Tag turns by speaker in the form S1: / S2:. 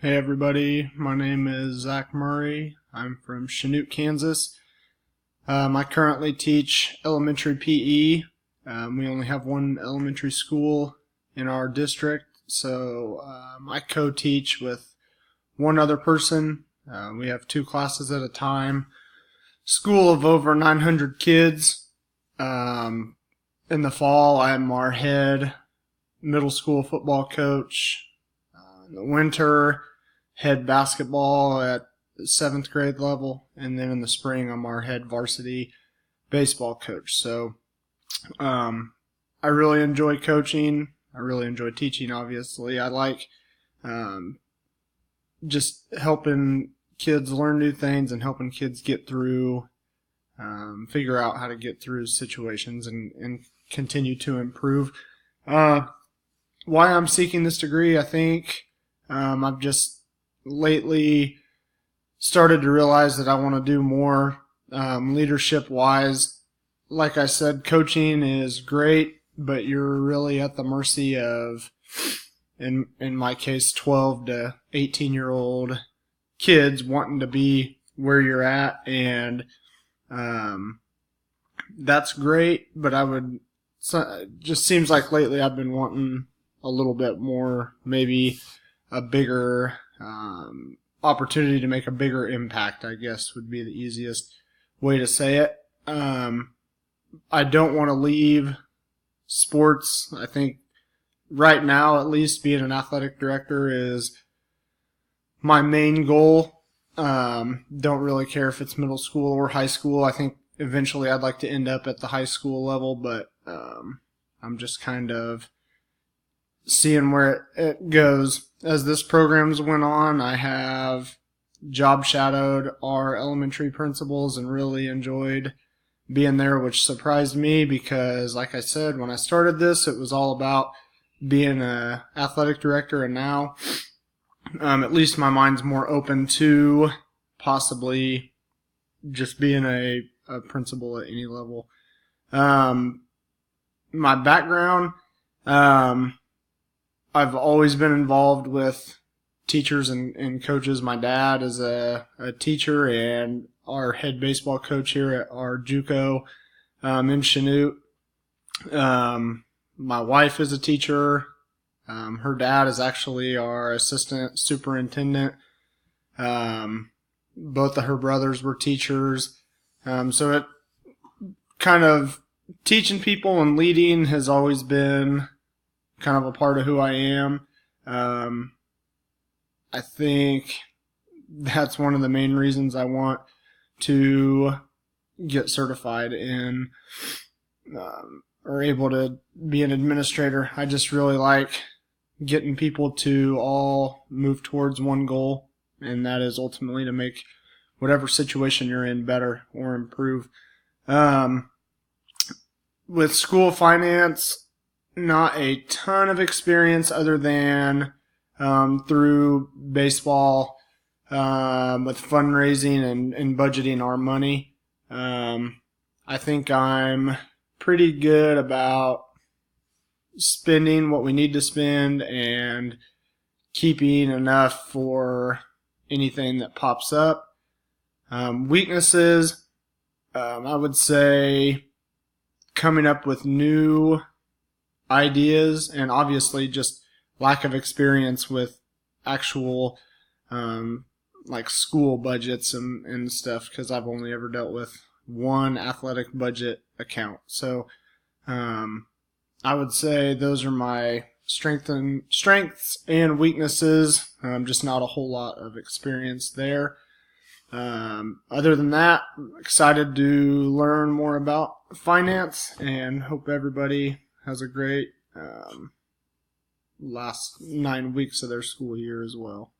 S1: Hey everybody, my name is Zach Murray. I'm from Chanute, Kansas. I currently teach elementary PE. We only have one elementary school in our district, so I co-teach with one other person. We have two classes at a time. School of over 900 kids. In the fall, I'm our head middle school football coach. In the winter, head basketball at 7th grade level, and then in the spring I'm our head varsity baseball coach. So I really enjoy coaching. I really enjoy teaching, obviously. I like just helping kids learn new things and helping kids get through, figure out how to get through situations and continue to improve. Why I'm seeking this degree, I think I've just lately started to realize that I want to do more leadership-wise. Like I said, coaching is great, but you're really at the mercy of, in my case, 12 to 18-year-old kids wanting to be where you're at, and that's great, but it just seems like lately I've been wanting a little bit more, maybe a bigger opportunity to make a bigger impact, I guess would be the easiest way to say it. I don't want to leave sports. I think right now, at least, being an athletic director is my main goal. Don't really care if it's middle school or high school. I think eventually I'd like to end up at the high school level, but I'm just kind of seeing where it goes. As this program's went on, I have job shadowed our elementary principals and really enjoyed being there, which surprised me because, like I said, when I started this, it was all about being an athletic director, and now at least my mind's more open to possibly just being a principal at any level. My background, I've always been involved with teachers and coaches. My dad is a teacher and our head baseball coach here at our JUCO in Chanute. My wife is a teacher. Her dad is actually our assistant superintendent. Both of her brothers were teachers. So it kind of teaching people and leading has always been kind of a part of who I am. I think that's one of the main reasons I want to get certified in or able to be an administrator. I just really like getting people to all move towards one goal, and that is ultimately to make whatever situation you're in better or improve. With school finance, not a ton of experience other than through baseball with fundraising and budgeting our money. I think I'm pretty good about spending what we need to spend and keeping enough for anything that pops up. Weaknesses, I would say coming up with new ideas, and obviously just lack of experience with actual like school budgets and stuff, because I've only ever dealt with one athletic budget account. So I would say those are my strengths and weaknesses. Just not a whole lot of experience there. Other than that, I'm excited to learn more about finance and hope everybody has a great last 9 weeks of their school year as well.